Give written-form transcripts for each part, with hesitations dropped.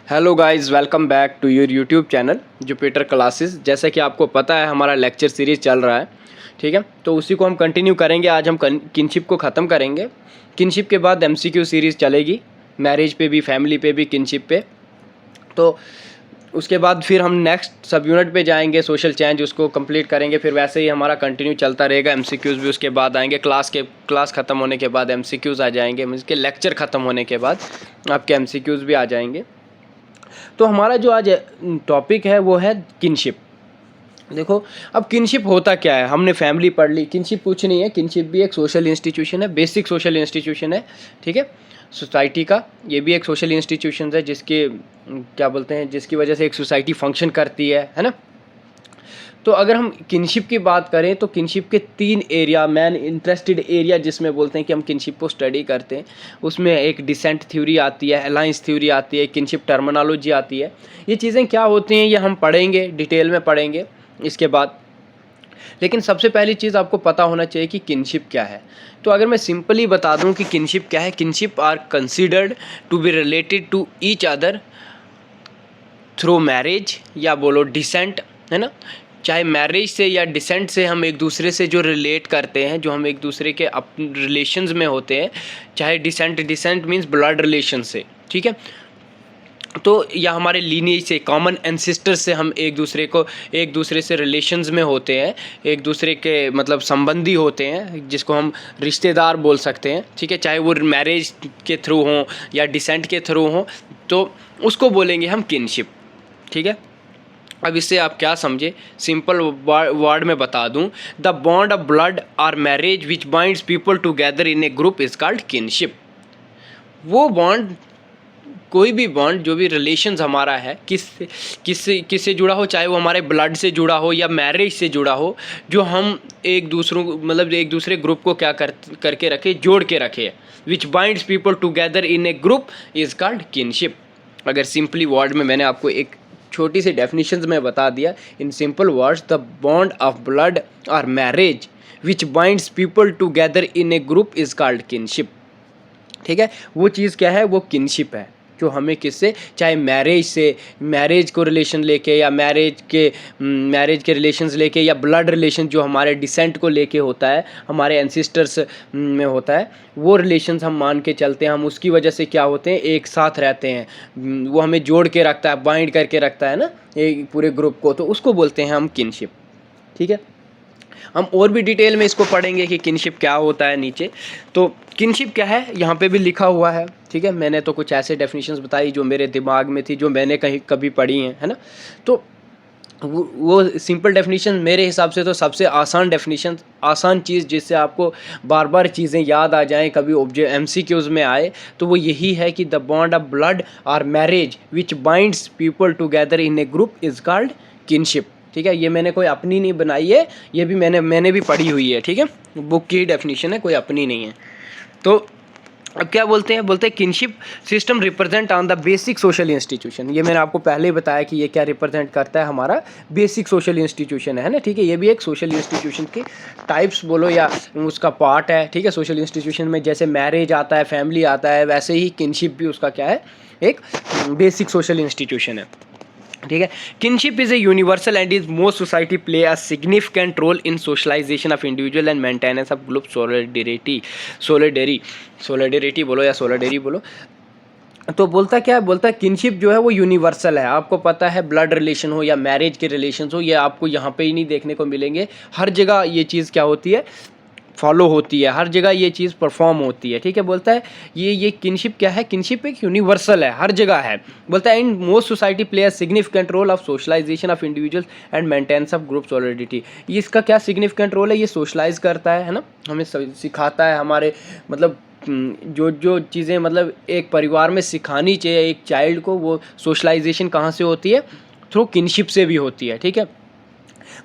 Hello guys, welcome back to your YouTube channel Jupiter classes. जैसा कि आपको पता है हमारा लेक्चर सीरीज़ चल रहा है, ठीक है। तो उसी को हम कंटिन्यू करेंगे। आज हम किनशिप को ख़त्म करेंगे। किनशिप के बाद एमसीक्यू सीरीज़ चलेगी, मैरिज पे भी, फैमिली पे भी, किनशिप पे। तो उसके बाद फिर हम नेक्स्ट सब यूनिट पे जाएंगे, सोशल चेंज, उसको कंप्लीट करेंगे। फिर वैसे ही हमारा कंटिन्यू चलता रहेगा। एमसीक्यूज़ भी उसके बाद आएंगे। क्लास ख़त्म होने के बाद एमसीक्यूज़ आ जाएंगे। उसके लेक्चर ख़त्म होने के बाद आपके एमसीक्यूज़ भी आ जाएंगे। तो हमारा जो आज टॉपिक है वो है किनशिप। देखो, अब किनशिप होता क्या है, हमने फैमिली पढ़ ली। किनशिप कुछ नहीं है, किनशिप भी एक सोशल इंस्टीट्यूशन है, बेसिक सोशल इंस्टीट्यूशन है, ठीक है, सोसाइटी का। ये भी एक सोशल इंस्टीट्यूशन है जिसके क्या बोलते हैं, जिसकी वजह से एक सोसाइटी फंक्शन करती है ना। तो अगर हम किनशिप की बात करें तो किनशिप के 3 एरिया, मैन इंटरेस्टेड एरिया जिसमें बोलते हैं कि हम किनशिप को स्टडी करते हैं, उसमें एक डिसेंट थ्योरी आती है, अलाइंस थ्योरी आती है, किनशिप टर्मिनोलॉजी आती है। ये चीज़ें क्या होती हैं ये हम पढ़ेंगे, डिटेल में पढ़ेंगे इसके बाद। लेकिन सबसे पहली चीज़ आपको पता होना चाहिए कि किनशिप क्या है। तो अगर मैं सिंपली बता दूं कि किनशिप क्या है, kinship are considered to be related to each other through marriage, या बोलो डिसेंट, है ना। चाहे मैरिज से या डिसेंट से हम एक दूसरे से जो रिलेट करते हैं, जो हम एक दूसरे के रिलेशंस में होते हैं, चाहे डिसेंट मीन्स ब्लड रिलेशन से, ठीक है। तो या हमारे लीनिएज से, कॉमन एंसेस्टर से हम एक दूसरे से रिलेशंस में होते हैं, एक दूसरे के मतलब संबंधी होते हैं, जिसको हम रिश्तेदार बोल सकते हैं, ठीक है। चाहे वो मैरिज के थ्रू हों या डिसेंट के थ्रू हों, तो उसको बोलेंगे हम किनशिप, ठीक है। अब इससे आप क्या समझे, सिंपल वर्ड में बता दूं, the bond of blood or marriage which binds people together in a group is called kinship. वो बॉन्ड, कोई भी बॉन्ड, जो भी रिलेशंस हमारा है, किससे जुड़ा हो, चाहे वो हमारे ब्लड से जुड़ा हो या मैरिज से जुड़ा हो, जो हम एक दूसरे ग्रुप को क्या करके रखे, जोड़ के रखे, विच binds people together in a group is called kinship. अगर सिंपली वर्ड में मैंने आपको एक छोटी सी डेफिनेशंस में बता दिया, in simple words, the bond of blood or marriage which binds people together in a group is called kinship, ठीक है। वो चीज़ क्या है, वो किनशिप है, जो हमें किससे, चाहे मैरिज को रिलेशन लेके, या मैरिज के रिलेशंस लेके, या ब्लड रिलेशन जो हमारे डिसेंट को लेके होता है, हमारे एंसेस्टर्स में होता है, वो रिलेशंस हम मान के चलते हैं। हम उसकी वजह से क्या होते हैं, एक साथ रहते हैं, वो हमें जोड़ के रखता है, बाइंड करके रखता है ना, एक पूरे ग्रुप को, तो उसको बोलते हैं हम किनशिप, ठीक है। हम और भी डिटेल में इसको पढ़ेंगे कि किनशिप क्या होता है नीचे। तो किनशिप क्या है यहाँ पे भी लिखा हुआ है, ठीक है। मैंने तो कुछ ऐसे डेफिनेशंस बताई जो मेरे दिमाग में थी, जो मैंने कभी पढ़ी हैं, है ना। तो वो सिंपल डेफिनेशन मेरे हिसाब से तो सबसे आसान डेफिनेशन, आसान चीज़ जिससे आपको बार बार चीज़ें याद आ जाएं, कभी ऑब्जेक्ट एमसीक्यूज़ में आए, तो वो यही है कि the bond of blood or marriage which binds people together in a group is called kinship, ठीक है। ये मैंने कोई अपनी नहीं बनाई है, ये भी मैंने भी पढ़ी हुई है, ठीक है। बुक की डेफिनेशन है, कोई अपनी नहीं है। तो अब क्या बोलते हैं kinship system represent on the basic social institution. ये मैंने आपको पहले ही बताया कि ये क्या रिप्रेजेंट करता है, हमारा बेसिक सोशल इंस्टीट्यूशन है ना, ठीक है। ये भी एक सोशल इंस्टीट्यूशन के टाइप्स बोलो या उसका पार्ट है, ठीक है। सोशल इंस्टीट्यूशन में जैसे मैरिज आता है, फैमिली आता है, वैसे ही किनशिप भी उसका क्या है, एक बेसिक सोशल इंस्टीट्यूशन है, ठीक है। Kinship is a universal and is most society play a significant role in socialization of individual and maintenance of group solidarity बोलो या सोलिडेरी बोलो। तो बोलता है किनशिप जो है वो यूनिवर्सल है। आपको पता है, ब्लड रिलेशन हो या मैरिज के रिलेशन हो, ये आपको यहाँ पे ही नहीं देखने को मिलेंगे, हर जगह ये चीज़ क्या होती है, फॉलो होती है, हर जगह ये चीज़ परफॉर्म होती है, ठीक है। बोलता है ये किनशिप क्या है, किनशिप एक यूनिवर्सल है, हर जगह है। बोलता है in most society play a significant role of socialization of individuals and maintenance of group solidity. ये इसका क्या सिग्निफिकेंट रोल है, ये सोशलाइज करता है ना, हमें सिखाता है, हमारे मतलब जो चीज़ें मतलब एक परिवार में सिखानी चाहिए एक चाइल्ड को, वो सोशलाइजेशन कहाँ से होती है, थ्रू किनशिप से भी होती है, ठीक है।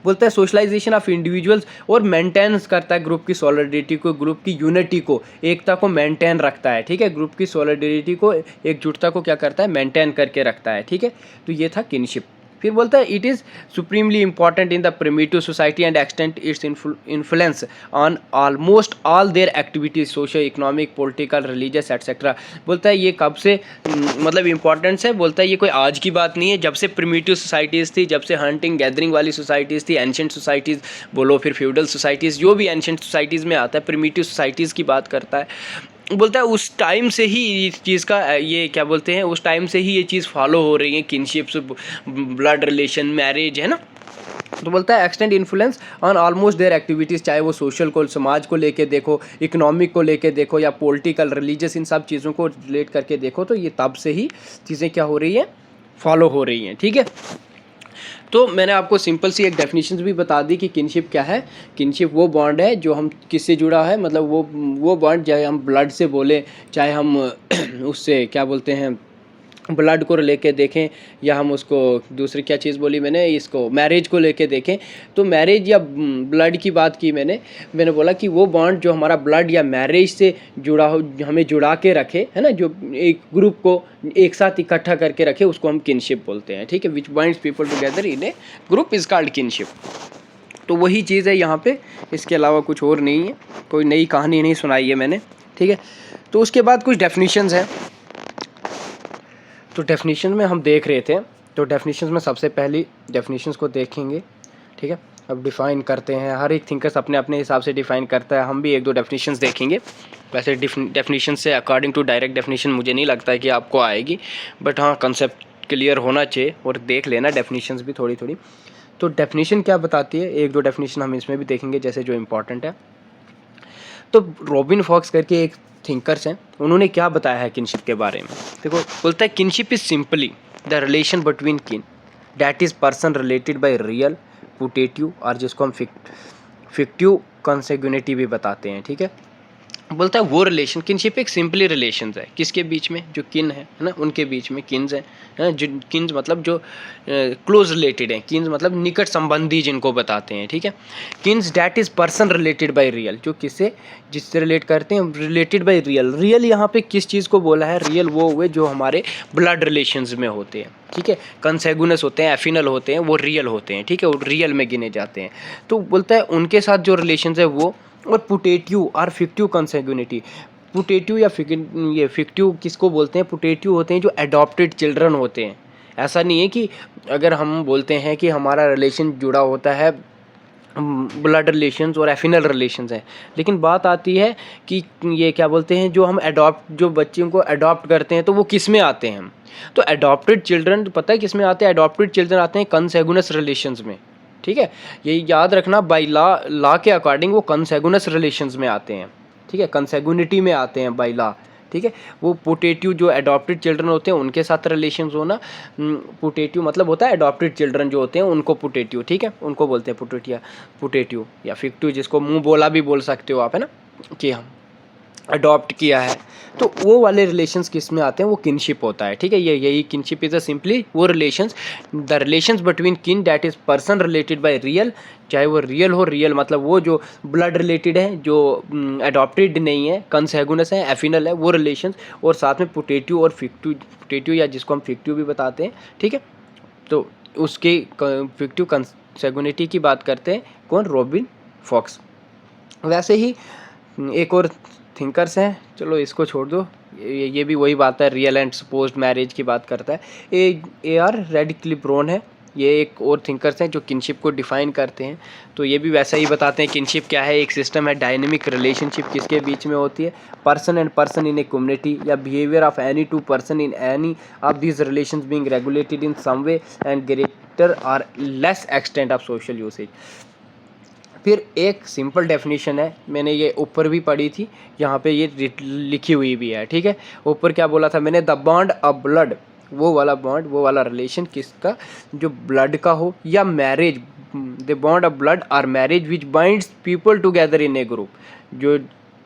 बोलता है सोशलाइजेशन ऑफ इंडिविजुअल्स, और मेंटेन्स करता है ग्रुप की सॉलिडिटी को, ग्रुप की यूनिटी को, एकता को मेंटेन रखता है, ठीक है। ग्रुप की सॉलिडिटी को, एकजुटता को क्या करता है, मेंटेन करके रखता है, ठीक है। तो ये था किनशिप। फिर बोलता है it is supremely important in the primitive society and extend its influence on almost all their activities socio economic political religious etcetera. बोलता है ये कब से मतलब इंपॉर्टेंस है, बोलता है ये कोई आज की बात नहीं है, जब से प्रिमिटिव सोसाइटीज़ थी, जब से हंटिंग गैदरिंग वाली सोसाइटीज़ थी, एंशेंट सोसाइटीज़ बोलो फिर फ्यूडल सोसाइटीज़, जो भी एंशेंट सोसाइटीज़ में आता है प्रिमिटिव सोसाइटीज़ की बात करता है। बोलता है उस टाइम से ही इस चीज़ का ये क्या बोलते हैं, उस टाइम से ही ये चीज़ फॉलो हो रही है, किनशिप्स, ब्लड रिलेशन, मैरिज, है ना। तो बोलता है extend influence on almost there activities, चाहे वो सोशल को, समाज को लेके देखो, इकोनॉमिक को लेके देखो, या पॉलिटिकल रिलीजियस, इन सब चीज़ों को रिलेट करके देखो, तो ये तब से ही चीज़ें क्या हो रही हैं, फॉलो हो रही हैं। ठीक है, तो मैंने आपको सिंपल सी एक डेफिनेशन भी बता दी कि किनशिप क्या है। किनशिप वो बॉन्ड है जो हम किससे जुड़ा है, मतलब वो बॉन्ड, चाहे हम ब्लड से बोले, चाहे हम उससे क्या बोलते हैं ब्लड को लेके देखें, या हम उसको दूसरी क्या चीज़ बोली मैंने, इसको मैरिज को लेके देखें। तो मैरिज या ब्लड की बात की मैंने बोला कि वो बॉन्ड जो हमारा ब्लड या मैरिज से जुड़ा हो, हमें जुड़ा के रखे, है ना, जो एक ग्रुप को एक साथ इकट्ठा करके रखे, उसको हम किनशिप बोलते हैं। ठीक है, विच binds people together in a group is called kinship. तो वही चीज़ है यहाँ पे, इसके अलावा कुछ और नहीं है, कोई नई कहानी नहीं सुनाई है मैंने। ठीक है, तो उसके बाद कुछ डेफिनेशंस हैं। तो डेफिनेशन में हम देख रहे थे, तो डेफिनेशंस में सबसे पहली डेफिनेशंस को देखेंगे। ठीक है, अब डिफ़ाइन करते हैं, हर एक थिंकर्स अपने अपने हिसाब से डिफ़ाइन करता है, हम भी एक दो डेफिनेशंस देखेंगे। वैसे डेफिनेशन से अकॉर्डिंग टू डायरेक्ट डेफिनेशन मुझे नहीं लगता है कि आपको आएगी, बट हाँ कंसेप्ट क्लियर होना चाहिए, और देख लेना डेफिनेशंस भी थोड़ी थोड़ी। तो डेफिनेशन क्या बताती है, एक दो डेफिनेशन हम इसमें भी देखेंगे जैसे जो इम्पॉर्टेंट है। तो रॉबिन फॉक्स करके एक थिंकर्स हैं, उन्होंने क्या बताया है किनशिप के बारे में। देखो, बोलता है kinship is simply the relation between kin that is person related by real putative, और जिसको हम फिक्टिव कंसेग्युनिटी भी बताते हैं। ठीक है, बोलता है वो रिलेशन, किनशिप एक सिंपली रिलेशन है किसके बीच में, जो किन है ना, उनके बीच में किन्स हैं, जो किन्स मतलब जो क्लोज रिलेटेड हैं, किन्स मतलब निकट संबंधी जिनको बताते हैं। ठीक है, Keynes that is person related by real, जो किससे जिससे रिलेट करते हैं, रिलेटेड बाय रियल। रियल यहाँ पे किस चीज़ को बोला है, रियल वो हुए जो हमारे ब्लड रिलेशंस में होते हैं। ठीक है, कंसेगुनस होते हैं, एफिनल होते हैं, वो रियल होते हैं। ठीक है, वो रियल में गिने जाते हैं। तो बोलता है उनके साथ जो रिलेशन है वो, और पुटेटिव और फिक्टिव कंसेग्युनिटी। पुटेटिव या ये फिक्टिव किसको बोलते हैं, पुटेटिव होते हैं जो अडॉप्टेड चिल्ड्रन होते हैं। ऐसा नहीं है कि अगर हम बोलते हैं कि हमारा रिलेशन जुड़ा होता है ब्लड रिलेशंस और एफिनल रिलेशंस हैं, लेकिन बात आती है कि ये क्या बोलते हैं, जो हम जो बच्चों को अडॉप्ट करते हैं, तो वो किस में आते हैं। तो अडॉप्टेड चिल्ड्रन पता है किस में आते हैं, अडॉप्टेड चिल्ड्रन आते हैं कंसेगुनस रिलेशंस में। ठीक है, ये याद रखना, बाई लॉ के अकॉर्डिंग वो कंसेगुनस रिलेशंस में आते हैं। ठीक है, कंसेगुनिटी में आते हैं बाई लॉ। ठीक है, वो पुटेटिव जो अडॉप्टेड चिल्ड्रन होते हैं उनके साथ रिलेशंस होना, पुटेटिव मतलब होता है अडॉप्टेड चिल्ड्रन जो होते हैं उनको पुटेटिव। ठीक है, उनको बोलते हैं पुटेटिव या फिक्टिव, जिसको मुंह बोला भी बोल सकते हो आप, है ना, कि हम अडॉप्ट किया है। तो वो वाले रिलेशंस किस में आते हैं, वो किनशिप होता है। ठीक है, यही किनशिप इज अ सिंपली वो relations, the relations between kin that is person related by real, चाहे वो रियल हो, रियल मतलब वो जो ब्लड रिलेटेड है, जो अडॉप्टेड नहीं है, कंसेगुनस है, एफिनल है, वो रिलेशंस, और साथ में पुटेटिव और पुटेटिव या जिसको हम फिक्टिव भी बताते हैं। ठीक है, तो उसके फिक्टिव कंसेगुनिटी की बात करते हैं कौन, रॉबिन फॉक्स। वैसे ही एक और थिंकर्स हैं, चलो इसको छोड़ दो, ये भी वही बात है, रियल एंड सपोज्ड मैरिज की बात करता है। A.R. रेडक्लिफ रोहन है, ये एक और थिंकर्स हैं जो किनशिप को डिफ़ाइन करते हैं। तो ये भी वैसा ही बताते हैं किनशिप क्या है, एक सिस्टम है डायनेमिक रिलेशनशिप किसके बीच में होती है, person and person in a community, या behaviour of any two person in any of these relations being regulated in some way and greater or less extent of social usage. फिर एक simple definition है, मैंने ये ऊपर भी पढ़ी थी, यहाँ पे ये लिखी हुई भी है। ठीक है, ऊपर क्या बोला था मैंने, द बॉन्ड ऑफ ब्लड, वो वाला बॉन्ड, वो वाला रिलेशन किसका, जो ब्लड का हो, या marriage, the bond of blood or marriage which binds people together in a group, जो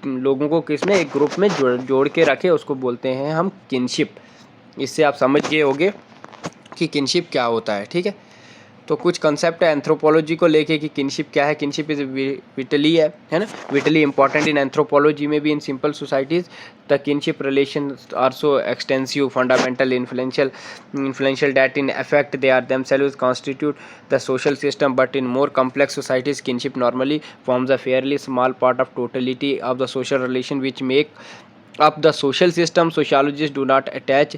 लोगों को किसमें, एक ग्रुप में जोड़ के रखे, उसको बोलते हैं हम किनशिप। इससे आप समझ गए होंगे कि किनशिप क्या होता है। ठीक है, तो कुछ कंसेप्ट है एंथ्रोपोलॉजी को लेके कि किनशिप क्या है। किनशिप इज विटली है ना, विटली इंपॉर्टेंट इन एंथ्रोपोलॉजी में भी in simple societies the kinship relation are so extensive fundamental influential that in effect they are themselves constitute the social system, but in more complex societies kinship normally forms a fairly small part of totality of the social relation which make up the social system. Sociologists do not attach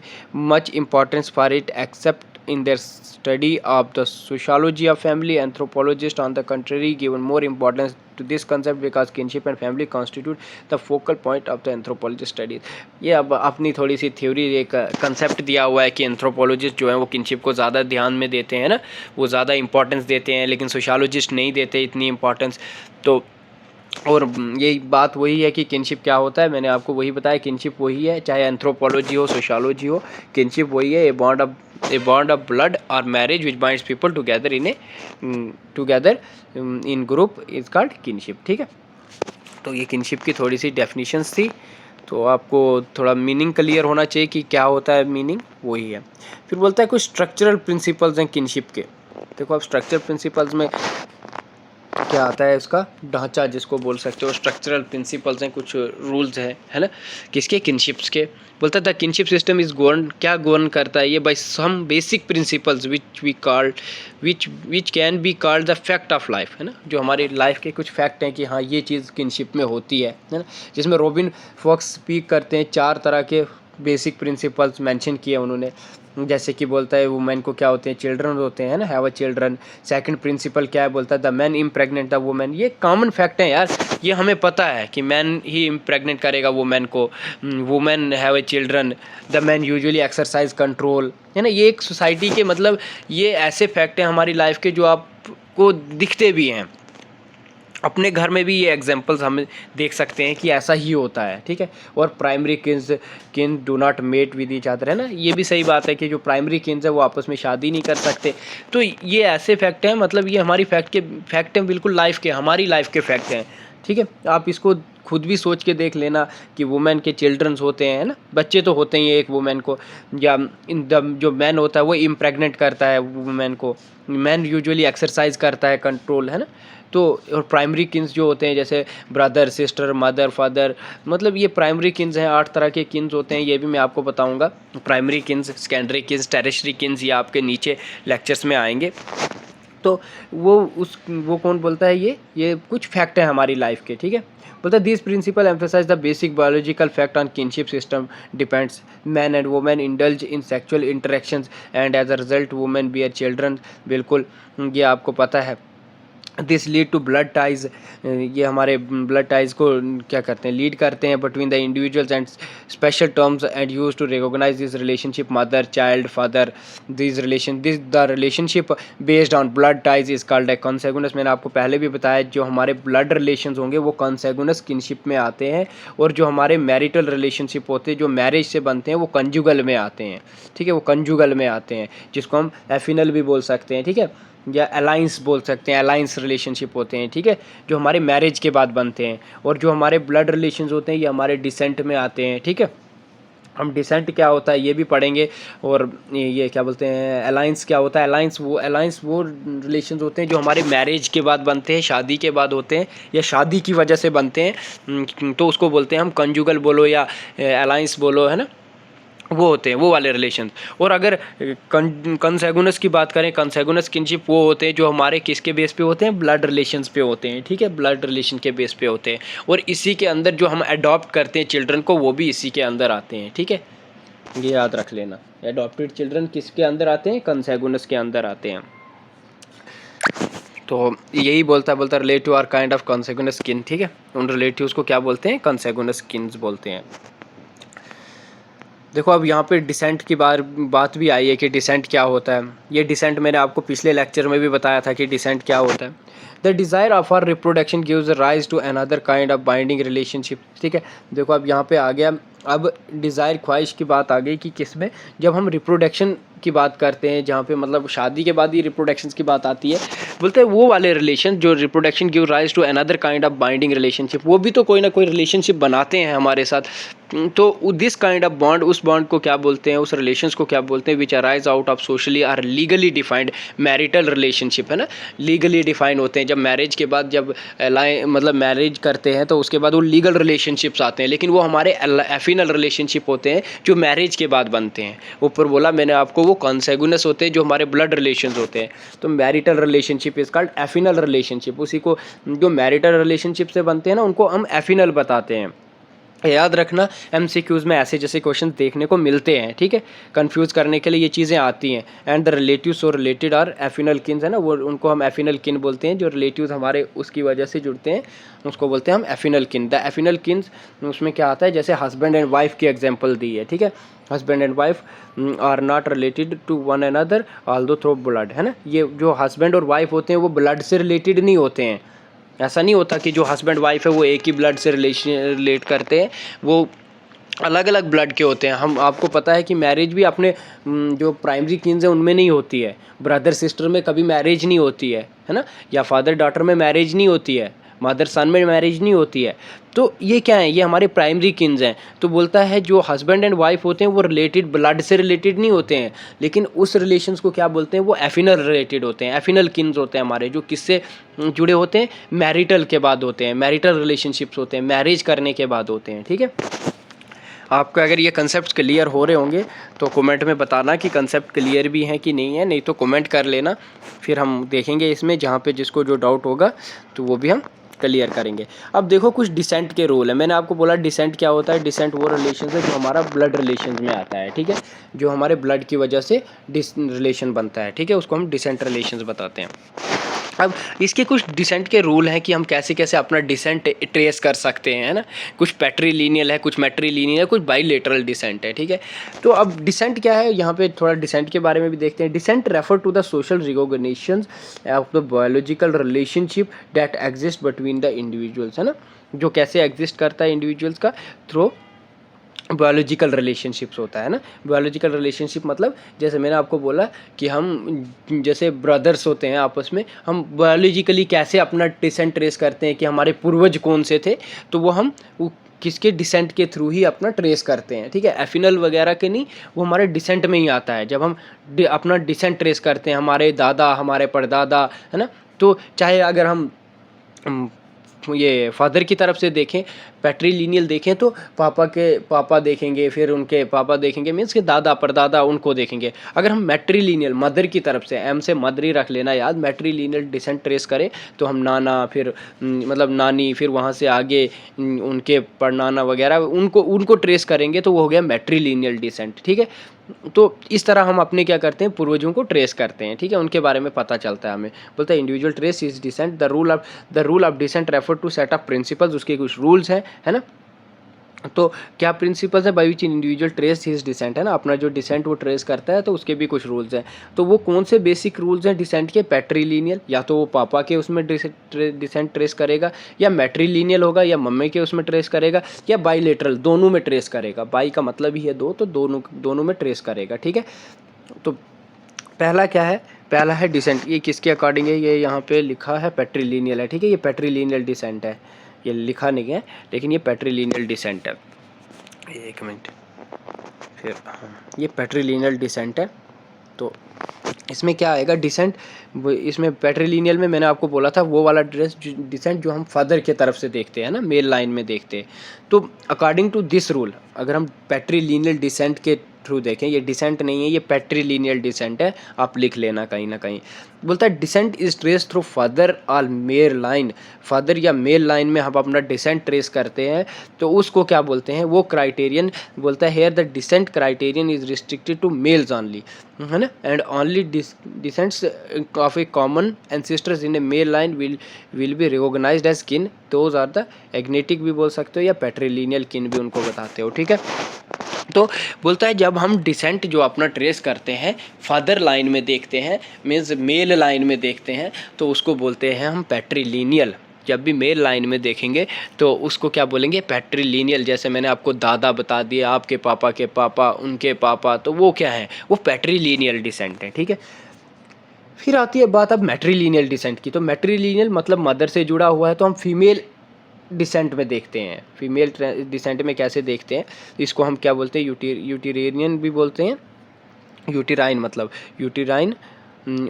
much importance for it except in their study of the sociology of family. Anthropologists on the contrary given more importance to this concept because kinship and family constitute the focal point of the anthropology studies. ये अब अपनी थोड़ी सी theory एक concept दिया हुआ है कि anthropologist जो है वो किनशिप को ज़्यादा ध्यान में देते हैं ना, वो ज़्यादा इंपॉर्टेंस देते हैं, लेकिन सोशियोलॉजिस्ट नहीं देते इतनी इंपॉर्टेंस। तो और यही बात वही है कि किनशिप क्या होता है, मैंने आपको वही बताया। किनशिप वही है, चाहे एंथ्रोपोलॉजी हो सोशियोलॉजी हो, किनशिप वही है, a bond of blood or marriage which binds people together in group is called kinship. ठीक है, तो ये किनशिप की थोड़ी सी डेफिनेशंस थी, तो आपको थोड़ा मीनिंग क्लियर होना चाहिए कि क्या होता है, मीनिंग वही है। फिर बोलता है कुछ स्ट्रक्चरल प्रिंसिपल्स हैं किनशिप के। देखो अब स्ट्रक्चर प्रिंसिपल्स में क्या आता है, उसका ढांचा जिसको बोल सकते हो, स्ट्रक्चरल प्रिंसिपल्स हैं, कुछ रूल्स है ना, किसके, किनशिप्स के। बोलता था किनशिप सिस्टम इज गवर्न करता है ये by some basic principles which can be called the fact of life, है ना, जो हमारी लाइफ के कुछ फैक्ट हैं कि हाँ ये चीज़ किनशिप में होती है ना, जिसमें रॉबिन फॉक्स स्पीक करते हैं 4 तरह के बेसिक प्रिंसिपल्स मेंशन किए उन्होंने। जैसे कि बोलता है वुमेन को क्या होते हैं, चिल्ड्रन होते हैं ना, have a children. Second principle क्या है, बोलता है the man impregnate the women. ये कॉमन फैक्ट है यार, ये हमें पता है कि मैन ही इम्प्रेग्नेंट करेगा वुमेन को। Women have a children, the man usually exercise control, है ना। ये एक सोसाइटी के मतलब ये ऐसे फैक्ट हैं हमारी लाइफ के जो आपको दिखते भी हैं, अपने घर में भी ये एग्जांपल्स हम देख सकते हैं कि ऐसा ही होता है। ठीक है, और primary kin do not mate with each other, है ना, ये भी सही बात है कि जो प्राइमरी किन्स है वो आपस में शादी नहीं कर सकते। तो ये ऐसे फैक्ट हैं, मतलब ये हमारी फैक्ट हैं, बिल्कुल लाइफ के, हमारी लाइफ के फैक्ट हैं। ठीक है, आप इसको खुद भी सोच के देख लेना कि वुमेन के चिल्ड्रंस होते हैं ना, बच्चे तो होते ही हैं एक वुमेन को, या जो मैन होता है वो इम्प्रेग्नेंट करता है वुमेन को, मैन यूजुअली एक्सरसाइज करता है, कंट्रोल, है ना। तो और प्राइमरी किन्स जो होते हैं जैसे ब्रदर सिस्टर मदर फादर, मतलब ये प्राइमरी किन्स हैं। 8 तरह के किन्स होते हैं, ये भी मैं आपको बताऊंगा। Primary kins, secondary kins, tertiary kins, ये आपके नीचे लेक्चर्स में आएंगे। तो वो कौन बोलता है, ये कुछ फैक्ट है हमारी लाइफ के। ठीक है, बोलता है this principle emphasize the basic biological fact on kinship system depends man and women indulge in sexual interactions and as a result women bear children. बिल्कुल, ये आपको पता है। This lead to blood ties, ये हमारे ब्लड टाइज को क्या करते हैं, लीड करते हैं between the individuals and special terms and use to recognise this relationship mother child father. The relationship based on blood ties is called a consanguineous. मैंने आपको पहले भी बताया जो हमारे ब्लड रिलेशंस होंगे वो कॉन्सेगुनस किनशिप में आते हैं, और जो हमारे मैरिटल रिलेशनशिप होते हैं जो मैरिज से बनते हैं वो कंजुगल में आते हैं। ठीक है, वो कंजुगल में आते हैं, जिसको हम एफिनल भी बोल सकते हैं। ठीक है, या अलाइंस बोल सकते हैं, अलाइंस रिलेशनशिप होते हैं। ठीक है, जो हमारे मैरिज के बाद बनते हैं। और जो हमारे ब्लड रिलेशंस होते हैं ये हमारे डिसेंट में आते हैं। ठीक है, हम डिसेंट क्या होता है ये भी पढ़ेंगे। और ये क्या बोलते हैं, अलाइंस क्या होता है, अलाइंस वो रिलेशंस होते हैं जो हमारे मैरिज के बाद बनते हैं, शादी के बाद होते हैं, या शादी की वजह से बनते हैं, तो उसको बोलते हैं हम कंजुगल बोलो या अलाइंस बोलो, है ना, वो होते हैं वो वाले रिलेशन। और अगर कंसेगुनस की बात करें, कंसेगुनस किनशिप वो होते हैं जो हमारे किसके बेस पे होते हैं, ब्लड रिलेशंस पे होते हैं। ठीक है, ब्लड रिलेशन के बेस पे होते हैं। और इसी के अंदर जो हम अडॉप्ट करते हैं चिल्ड्रन को वो भी इसी के अंदर आते हैं। ठीक है, ये याद रख लेना, अडॉप्टेड चिल्ड्रन किसके अंदर आते हैं, कंसेगुनस के अंदर आते हैं। तो यही बोलता रिलेटिव आर काइंड ऑफ कंसेगुनस किन। ठीक है, उन रिलेटिव्स को क्या बोलते हैं, कंसेगुनस किन्स बोलते हैं। देखो अब यहाँ पे डिसेंट की बात भी आई है कि डिसेंट क्या होता है। ये डिसेंट मैंने आपको पिछले लेक्चर में भी बताया था कि डिसेंट क्या होता है। The desire of or reproduction gives rise to another kind of binding relationship. ठीक है, देखो अब यहाँ पे आ गया, अब डिज़ायर ख्वाहिश की बात आ गई कि किसमें, जब हम रिप्रोडक्शन की बात करते हैं, जहाँ पे मतलब शादी के बाद ही रिप्रोडक्शन की बात आती है। बोलते हैं वो वाले रिलेशन जो reproduction give rise to another kind of binding relationship, वो भी तो कोई ना कोई रिलेशनशिप बनाते हैं हमारे साथ। तो दिस काइंड ऑफ बॉन्ड, उस बॉन्ड को क्या बोलते हैं, उस रिलेशंस को क्या बोलते हैं, which arise out of socially or legally defined marital relationship, है ना, लीगली डिफाइंड होते हैं। जब मैरिज के बाद जब मतलब मैरिज करते हैं तो उसके बाद वो लीगल रिलेशनशिप्स आते हैं, लेकिन वो हमारे एफिनल रिलेशनशिप होते हैं जो मैरिज के बाद बनते हैं। ऊपर बोला मैंने आपको वो कॉन्सेगुनस होते हैं जो हमारे ब्लड रिलेशंस होते हैं। तो marital relationship is called affinal relationship. उसी को जो मैरिटल रिलेशनशिप से बनते हैं ना उनको हम एफिनल बताते हैं। याद रखना एमसीक्यूज़ में ऐसे जैसे क्वेश्चन देखने को मिलते हैं, ठीक है, कंफ्यूज करने के लिए ये चीज़ें आती हैं। एंड द रिलेटिव्स और रिलेटेड आर एफिनल किन्स, है ना, वो उनको हम एफिनल किन बोलते हैं। जो रिलेटिव्स हमारे उसकी वजह से जुड़ते हैं उसको बोलते हैं हम एफिनल किन। द एफिनल किन्स उसमें क्या आता है, जैसे हस्बैंड एंड वाइफ की एग्जाम्पल दी है, ठीक है। Husband and wife are not related to one another although through blood, है ना। ये जो हस्बैंड और वाइफ होते हैं वो ब्लड से रिलेटेड नहीं होते हैं। ऐसा नहीं होता कि जो हस्बैंड वाइफ है वो एक ही ब्लड से रिलेट करते हैं, वो अलग अलग ब्लड के होते हैं। हम आपको पता है कि मैरिज भी अपने जो प्राइमरी किन्स हैं उनमें नहीं होती है। ब्रदर सिस्टर में कभी मैरिज नहीं होती है ना, या फादर डॉटर में मैरिज नहीं होती है, मदर सन में मैरिज नहीं होती है। तो ये क्या है, ये हमारे प्राइमरी किन्स हैं। तो बोलता है जो हस्बैंड एंड वाइफ होते हैं वो रिलेटेड ब्लड से रिलेटेड नहीं होते हैं, लेकिन उस रिलेशंस को क्या बोलते हैं, वो एफिनल रिलेटेड होते हैं। एफिनल किन्स होते हैं हमारे, जो किससे जुड़े होते हैं, मैरिटल के बाद होते हैं, मैरिटल रिलेशनशिप्स होते हैं, मैरिज करने के बाद होते हैं, ठीक है। आपको अगर ये कंसेप्ट क्लियर हो रहे होंगे तो कमेंट में बताना कि कंसेप्ट क्लियर भी हैं कि नहीं है, नहीं तो कमेंट कर लेना, फिर हम देखेंगे इसमें जहाँ पे जिसको जो डाउट होगा तो वो भी हम क्लियर करेंगे। अब देखो कुछ डिसेंट के रूल है। मैंने आपको बोला डिसेंट क्या होता है। डिसेंट वो रिलेशन है जो हमारा ब्लड रिलेशन में आता है, ठीक है, जो हमारे ब्लड की वजह से रिलेशन बनता है, ठीक है, उसको हम डिसेंट रिलेशन बताते हैं। अब इसके कुछ डिसेंट के रूल हैं कि हम कैसे कैसे अपना डिसेंट ट्रेस कर सकते हैं, है ना। कुछ पैट्रीलिनियल है, कुछ मैट्रीलिनियल है, कुछ बाईलेटरल डिसेंट है, ठीक है। तो अब डिसेंट क्या है, यहाँ पे थोड़ा डिसेंट के बारे में भी देखते हैं। Descent refer to the social recognition of the biological relationship that exist between the individuals, है ना, जो कैसे एग्जिस्ट करता है इंडिविजुअल्स का थ्रू बायोलॉजिकल रिलेशनशिप्स होता है ना। बायोलॉजिकल रिलेशनशिप मतलब जैसे मैंने आपको बोला कि हम जैसे ब्रदर्स होते हैं आपस में, हम बायोलॉजिकली कैसे अपना डिसेंट ट्रेस करते हैं कि हमारे पूर्वज कौन से थे, तो वो हम किसके डिसेंट के थ्रू ही अपना ट्रेस करते हैं, ठीक है। एफिनल वगैरह के नहीं, वो हमारे डिसेंट में ही आता है। जब हम अपना डिसेंट ट्रेस करते हैं, हमारे दादा, हमारे परदादा, है ना, तो चाहे अगर हम ये फादर की तरफ से देखें, पैट्रीलिनियल देखें तो पापा के पापा देखेंगे, फिर उनके पापा देखेंगे, मीन्स के दादा परदादा उनको देखेंगे। अगर हम मैट्रीलिनियल मदर की तरफ से, एम से मदर ही रख लेना याद, मैट्रीलिनियल डिसेंट ट्रेस करें तो हम नाना, फिर मतलब नानी, फिर वहाँ से आगे उनके परनाना वगैरह उनको ट्रेस करेंगे तो वो हो गया मैट्रीलिनियल डिसेंट, ठीक है। तो इस तरह हम अपने क्या करते हैं, पूर्वजों को ट्रेस करते हैं, ठीक है, उनके बारे में पता चलता है हमें। बोलता है individual trace is descent, the rule of descent refer to set of principles, उसके कुछ रूल्स हैं, है ना। तो क्या प्रिंसिपल्स है, by which individual trace his descent, है ना, अपना जो डिसेंट वो ट्रेस करता है, तो उसके भी कुछ रूल्स हैं। तो वो कौन से बेसिक रूल्स हैं डिसेंट के, पैट्रीलिनियल, या तो वो पापा के उसमें डिसेंट ट्रेस करेगा, या मैट्रीलिनियल होगा, या मम्मी के उसमें ट्रेस करेगा, या बाईलेटरल, दोनों में ट्रेस करेगा। बाई का मतलब ही है दो, तो दोनों में ट्रेस करेगा, ठीक है। तो पहला क्या है, पहला है डिसेंट, ये किसके अकॉर्डिंग है, ये यहाँ पे लिखा है पैट्रीलिनियल है, ठीक है, ये पैट्रीलिनियल डिसेंट है, ये लिखा नहीं है लेकिन ये पैट्रीलिनियल डिसेंट है। एक मिनट, फिर ये पैट्रीलिनियल डिसेंट है। तो इसमें क्या आएगा डिसेंट, इसमें पैट्रीलिनियल में मैंने आपको बोला था वो वाला डिसेंट जो हम फादर के तरफ से देखते हैं ना, मेल लाइन में देखते हैं। तो अकॉर्डिंग टू दिस रूल अगर हम पैट्रीलिनियल डिसेंट के थ्रू देखें, ये डिसेंट नहीं है, ये पैट्रीलिनियल डिसेंट है, आप लिख लेना कहीं ना कहीं। बोलता है descent is trace through father और मेल लाइन, फादर या मेल लाइन में हम अपना डिसेंट ट्रेस करते हैं तो उसको क्या बोलते हैं, वो क्राइटेरियन बोलता है here the descent criterion is restricted to males only, है ना, and only descents of a common ancestors in a male line will be recognised as kin, those are the agnatic भी बोल सकते हो या पैट्रीलिनियल किन भी उनको बताते हो, ठीक है। तो बोलता है जब हम डिसेंट जो अपना ट्रेस करते हैं फादर लाइन में देखते हैं, मीन्स मेल लाइन में देखते हैं, तो उसको बोलते हैं हम पैट्रीलिनियल। जब भी मेल लाइन में देखेंगे तो उसको क्या बोलेंगे, पैट्रीलिनियल। जैसे मैंने आपको दादा बता दिया, आपके पापा के पापा, उनके पापा, तो वो क्या है, वो पैट्रीलिनियल डिसेंट है, ठीक है। फिर आती है बात अब मैट्रीलिनियल डिसेंट की। तो मैट्रीलिनियल मतलब मदर से जुड़ा हुआ है, तो हम फीमेल डिसेंट में देखते हैं, फीमेल डिसेंट में कैसे देखते हैं, इसको हम क्या बोलते हैं, यूटेरियन भी बोलते हैं, यूटेराइन मतलब यूटेराइन,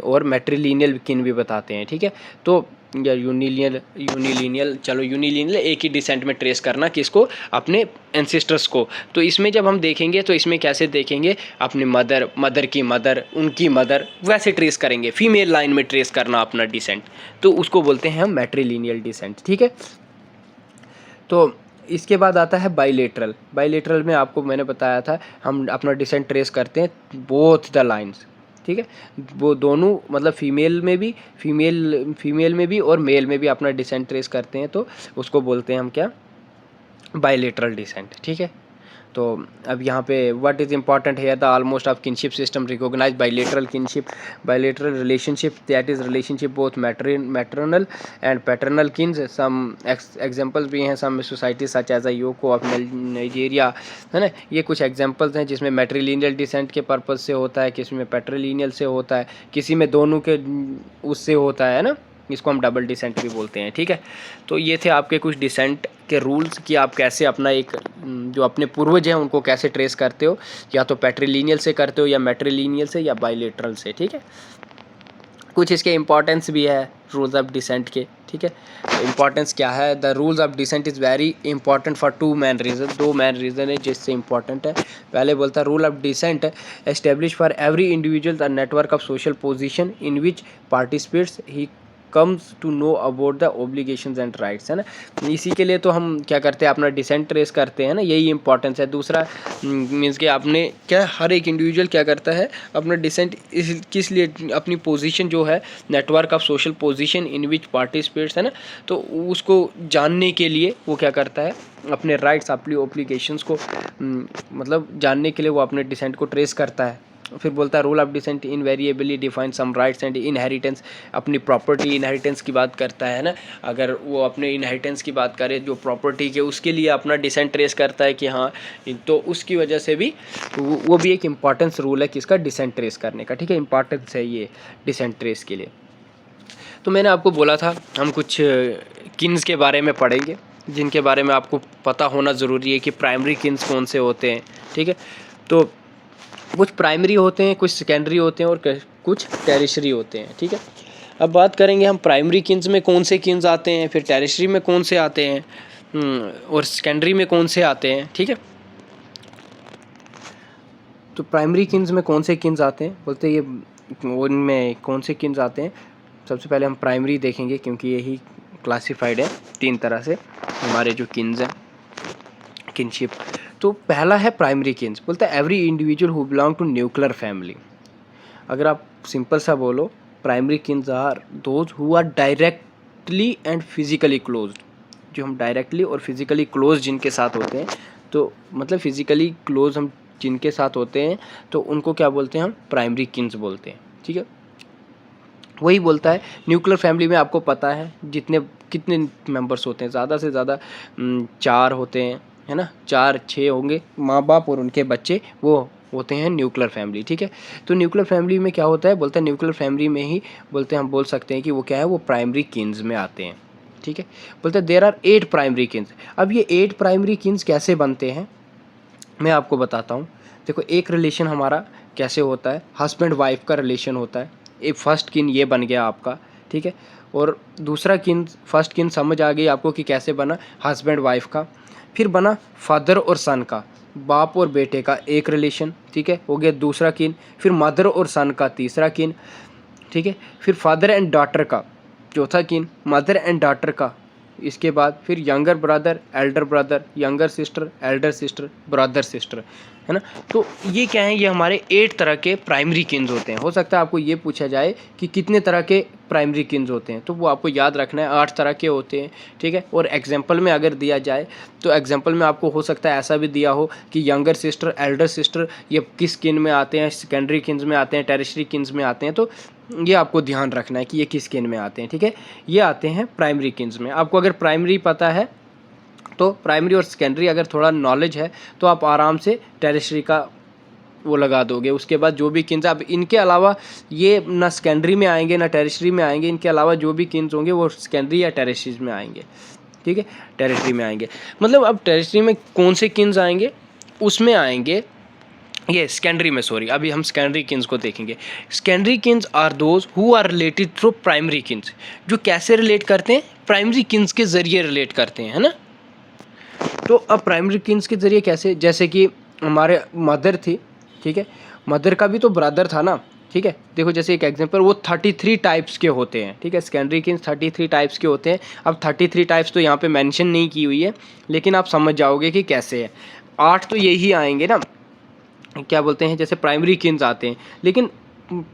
और मैट्रिलिनियल किन भी बताते हैं, ठीक है। तो या यूनिलिनियल चलो यूनिलिनियल एक ही डिसेंट में ट्रेस करना किसको, अपने एंसेस्टर्स को। तो इसमें जब हम देखेंगे तो इसमें कैसे देखेंगे, अपने मदर की मदर, उनकी मदर, वैसे ट्रेस करेंगे, फीमेल लाइन में ट्रेस करना अपना डिसेंट, तो उसको बोलते हैं हम मैट्रिलिनियल डिसेंट, ठीक है। तो इसके बाद आता है बाइलेटरल में आपको मैंने बताया था हम अपना डिसेंट ट्रेस करते हैं बोथ द लाइन्स, ठीक है, वो दोनों मतलब फीमेल में भी और मेल में भी अपना डिसेंट ट्रेस करते हैं, तो उसको बोलते हैं हम क्या, बाइलेटरल डिसेंट, ठीक है। तो अब यहाँ पे व्हाट इज़ इम्पॉर्टेंट है, the almost of kinship system recognise bilateral kinship, bilateral relationship, that is relationship both maternal and paternal kins. Some examples भी हैं, some societies such as Yako of Nigeria, है ना, ये कुछ एग्जांपल्स हैं जिसमें मैट्रिलिनियल decent के पर्पज़ से होता है, किसी में पैट्रिलिनियल से होता है, किसी में दोनों के उससे होता है ना, इसको हम डबल डिसेंट भी बोलते हैं, ठीक है। तो ये थे आपके कुछ डिसेंट के रूल्स कि आप कैसे अपना एक जो अपने पूर्वज हैं उनको कैसे ट्रेस करते हो, या तो पैट्रिलिनियल से करते हो या मैट्रिलिनियल से या बाइलेटरल से, ठीक है। कुछ इसके इंपॉर्टेंस भी है रूल्स ऑफ डिसेंट के, ठीक है। इंपॉर्टेंस क्या है, the rules of descent is very important for दो मेन रीज़न है जिससे इंपॉर्टेंट है। पहले बोलता है rule of descent establish for every individual the network of social position in which participates he comes to know about the obligations and rights, है ना। इसी के लिए तो हम क्या करते हैं, अपना डिसेंट ट्रेस करते हैं ना, यही इंपॉर्टेंस है। दूसरा मीन्स कि आपने क्या, हर एक इंडिविजुअल क्या करता है अपना डिसेंट किस लिए, अपनी पोजीशन जो है, network of social position in which participates, है ना, तो उसको जानने के लिए वो क्या करता है, अपने राइट्स अपनी ओब्लिगेशंस को मतलब जानने के लिए वो अपने डिसेंट को ट्रेस करता है। फिर बोलता है rule of descent invariably define some rights and inheritance, अपनी प्रॉपर्टी इनहेरिटेंस की बात करता है ना, अगर वो अपने इनहेरिटेंस की बात करे जो प्रॉपर्टी के, उसके लिए अपना डिसेंट ट्रेस करता है कि हाँ, तो उसकी वजह से भी वो भी एक इम्पॉर्टेंस रूल है किसका, डिसेंट ट्रेस करने का, ठीक है, इंपॉर्टेंस है ये डिसेंट ट्रेस के लिए। तो मैंने आपको बोला था हम कुछ किन्स के बारे में पढ़ेंगे जिनके बारे में आपको पता होना ज़रूरी है कि प्राइमरी किन्स कौन से होते हैं, ठीक है। तो कुछ प्राइमरी होते हैं, कुछ सेकेंडरी होते हैं और कुछ टेरिशरी होते हैं, ठीक है। अब बात करेंगे हम प्राइमरी किन्स में कौन से किन्स आते हैं, फिर टेरिशरी में कौन से आते हैं, और सेकेंडरी में कौन से आते हैं, ठीक है। तो प्राइमरी किन्स में कौन से किन्स आते हैं, बोलते हैं ये उनमें कौन से किन्स आते हैं। सबसे पहले हम प्राइमरी देखेंगे क्योंकि यही क्लासिफाइड है 3 तरह से हमारे जो किन्स हैं, किनशिप। तो पहला है प्राइमरी किन्स, बोलता है every individual who belong to nuclear family. अगर आप सिंपल सा बोलो, primary kins are those who are directly and physically closed, जो हम डायरेक्टली और फिजिकली क्लोज जिनके साथ होते हैं, तो मतलब फिजिकली क्लोज हम जिनके साथ होते हैं तो उनको क्या बोलते हैं, हम प्राइमरी किन्स बोलते हैं, ठीक है। वही बोलता है न्यूक्लियर फैमिली में आपको पता है कितने मेंबर्स होते हैं, ज़्यादा से ज़्यादा 4 होते हैं, है ना, 4-6 होंगे, माँ बाप और उनके बच्चे, वो होते हैं न्यूक्लियर फैमिली, ठीक है। तो न्यूक्लियर फैमिली में क्या होता है, बोलते हैं न्यूक्लियर फैमिली में ही बोलते हैं, हम बोल सकते हैं कि वो क्या है, वो प्राइमरी किन्स में आते हैं, ठीक है। बोलते हैं देयर आर 8 प्राइमरी किन्स। अब ये 8 प्राइमरी किन्स कैसे बनते हैं मैं आपको बताता हूँ। देखो, एक रिलेशन हमारा कैसे होता है, हस्बैंड वाइफ का रिलेशन होता है, एक फर्स्ट किन ये बन गया आपका, ठीक है। और दूसरा किन, फर्स्ट किन समझ आ गई आपको कि कैसे बना, हस्बैंड वाइफ का। फिर बना फादर और सन का, बाप और बेटे का एक रिलेशन, ठीक है, हो गया दूसरा किन। फिर मदर और सन का तीसरा किन, ठीक है। फिर फादर एंड डॉटर का चौथा किन, मदर एंड डॉटर का। इसके बाद फिर younger brother, Elder brother, younger sister, Elder sister, brother sister, है ना। तो ये क्या है, ये हमारे 8 तरह के प्राइमरी किन्स होते हैं। हो सकता है आपको ये पूछा जाए कि कितने तरह के प्राइमरी किन्स होते हैं, तो वो आपको याद रखना है, 8 तरह के होते हैं, ठीक है। और एग्जाम्पल में अगर दिया जाए तो एग्जाम्पल में आपको हो सकता है ऐसा भी दिया हो कि यंगर सिस्टर, एल्डर सिस्टर ये किस किन में आते हैं, सेकेंडरी किन्स में आते हैं, टेरिशरी किन्स में आते हैं, तो ये आपको ध्यान रखना है कि ये किस किन में आते हैं, ठीक है। ये आते हैं प्राइमरी किन्स में। आपको अगर प्राइमरी पता है तो प्राइमरी और सेकेंडरी अगर थोड़ा नॉलेज है तो आप आराम से टेरिशरी का वो लगा दोगे। उसके बाद जो भी किन्स, अब इनके अलावा ये ना सेकेंडरी में आएंगे ना टेरिशरी में आएंगे, इनके अलावा जो भी किन्स होंगे वो सेकेंडरी या टेरिशरी में आएंगे, ठीक है, टेरिटरी में आएंगे। मतलब अब टेरिटरी में कौन से किन्स आएंगे, उसमें आएंगे ये सेकेंडरी में, सॉरी, अभी हम सेकेंडरी किन्स को देखेंगे। Secondary kins are those who are related through primary kins, जो कैसे रिलेट करते हैं, प्राइमरी किन्स के जरिए रिलेट करते हैं, है ना। तो अब प्राइमरी किन्स के जरिए कैसे, जैसे कि हमारे मदर थी, ठीक है, मदर का भी तो ब्रदर था ना, ठीक है। देखो जैसे एक एग्जांपल, वो 33 टाइप्स के होते हैं, ठीक है, सेकेंडरी किन्स 33 टाइप्स के होते हैं। अब 33 टाइप्स तो यहाँ पे मेंशन नहीं की हुई है, लेकिन आप समझ जाओगे कि कैसे है। 8 तो यही आएंगे ना, क्या बोलते हैं, जैसे प्राइमरी किन्स आते हैं, लेकिन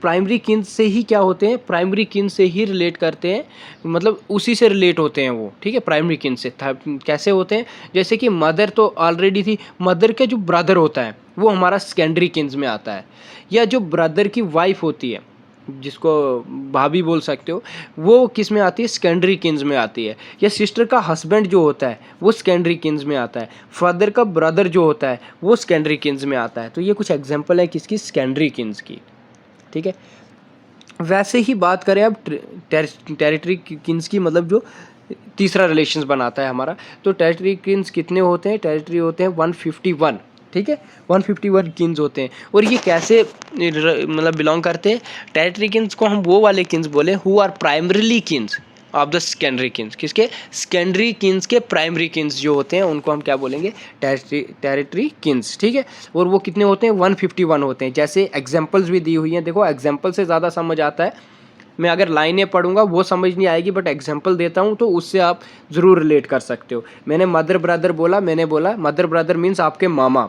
प्राइमरी किन्स से ही क्या होते हैं, प्राइमरी किन्स से ही रिलेट करते हैं, मतलब उसी से रिलेट होते हैं वो, ठीक है, प्राइमरी किन्स से। कैसे होते हैं, जैसे कि मदर तो ऑलरेडी थी, मदर का जो ब्रदर होता है वो हमारा सेकेंडरी किन्स में आता है, या जो ब्रदर की वाइफ होती है, जिसको भाभी बोल सकते हो, वो किस में आती है, सेकेंडरी किन्स में आती है। या सिस्टर का हस्बैंड जो होता है वो सेकेंडरी किन्स में आता है। फादर का ब्रदर जो होता है वो सेकेंडरी किन्स में आता है। तो ये कुछ एग्जांपल है किसकी, सेकेंडरी किन्स की, ठीक है। वैसे ही बात करें अब टेरिटरी किन्स की, मतलब जो तीसरा रिलेशंस बनाता है हमारा, तो टेरिटरी किन्स कितने होते हैं, टेरिटरी होते हैं 151, ठीक है, 151 किन्स होते हैं। और ये कैसे मतलब बिलोंग करते हैं, टेरिटरी किन्स को हम वो वाले किन्स बोले who are primarily kins of the secondary kins, किसके, सेकेंडरी किन्स के प्राइमरी किन्स जो होते हैं उनको हम क्या बोलेंगे, टेरिटरी किन्स, ठीक है। और वो कितने होते हैं, 151 होते हैं। जैसे एग्जांपल्स भी दी हुई हैं, देखो एग्जांपल से ज़्यादा समझ आता है, मैं अगर लाइनें पढ़ूंगा वो समझ नहीं आएगी, बट एग्जांपल देता हूँ तो उससे आप ज़रूर रिलेट कर सकते हो। मैंने मदर ब्रदर बोला, मैंने बोला मदर ब्रदर मीन्स आपके मामा,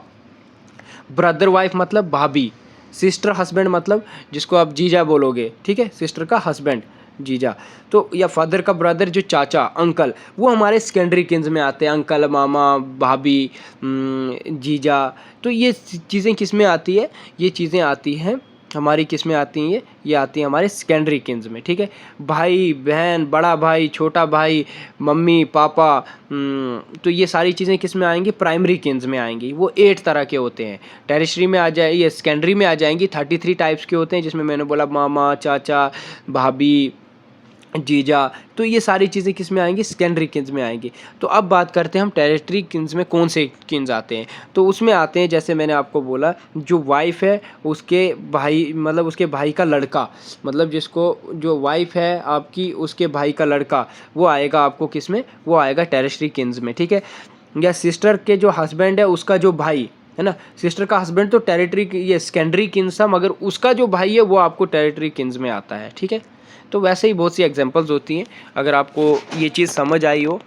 ब्रदर वाइफ मतलब भाभी, सिस्टर हस्बैंड मतलब जिसको आप जीजा बोलोगे, ठीक है, सिस्टर का हस्बैंड जीजा। तो या फादर का ब्रदर जो चाचा अंकल, वो हमारे सेकेंडरी किन्स में आते हैं, अंकल, मामा, भाभी, जीजा। तो ये चीज़ें किस में आती है, ये चीज़ें आती हैं हमारी किस में आती हैं, ये आती हैं हमारे सेकेंडरी किन्स में, ठीक है। भाई बहन, बड़ा भाई, छोटा भाई, मम्मी पापा, तो ये सारी चीज़ें किस में आएंगी, प्राइमरी किन्स में आएंगी। वो 8 तरह के होते हैं। टेरिटरी में आ जाए, ये सेकेंडरी में आ जाएंगी, 33 टाइप्स के होते हैं, जिसमें मैंने बोला मामा, चाचा, भाभी, जीजा। तो ये सारी चीज़ें किस में आएंगी, सेकेंडरी किन्स में आएंगी। तो अब बात करते हैं हम टेरिटरी किन्स में कौन से किन्स आते हैं। तो उसमें आते हैं, जैसे मैंने आपको बोला, जो वाइफ है उसके भाई, मतलब उसके भाई का लड़का, मतलब जिसको जो वाइफ है आपकी उसके भाई का लड़का, वो आएगा आपको किस में, वो आएगा टेरिटरी किन्स में, ठीक है। या सिस्टर के जो हस्बैंड है उसका जो भाई है ना, सिस्टर का हस्बैंड तो टेरिटरी, ये सेकेंडरी किन्स था, मगर उसका जो भाई है वो आपको टेरिटरी किन्स में आता है, ठीक है। तो वैसे ही बहुत सी एग्जांपल्स होती हैं। अगर आपको ये चीज़ समझ आई हो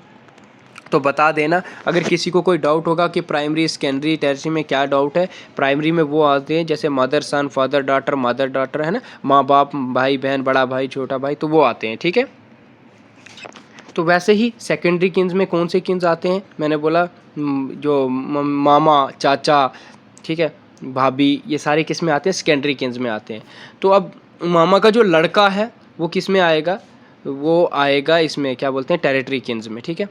तो बता देना। अगर किसी को कोई डाउट होगा कि प्राइमरी, सेकेंडरी, टेरिटरी में क्या डाउट है, प्राइमरी में वो आते हैं जैसे मदर सन, फादर डॉटर, मदर डॉटर, है ना, माँ बाप, भाई बहन, बड़ा भाई, छोटा भाई, तो वो आते हैं, ठीक है। तो वैसे ही सेकेंडरी किन्स में कौन से किन्स आते हैं, मैंने बोला जो मामा, चाचा, ठीक है, भाभी, ये सारे किस में आते हैं, सेकेंडरी किन्स में आते हैं। तो अब मामा का जो लड़का है वो किस में आएगा, वो आएगा इसमें क्या बोलते हैं, टेरिटरी किन्स में, ठीक है।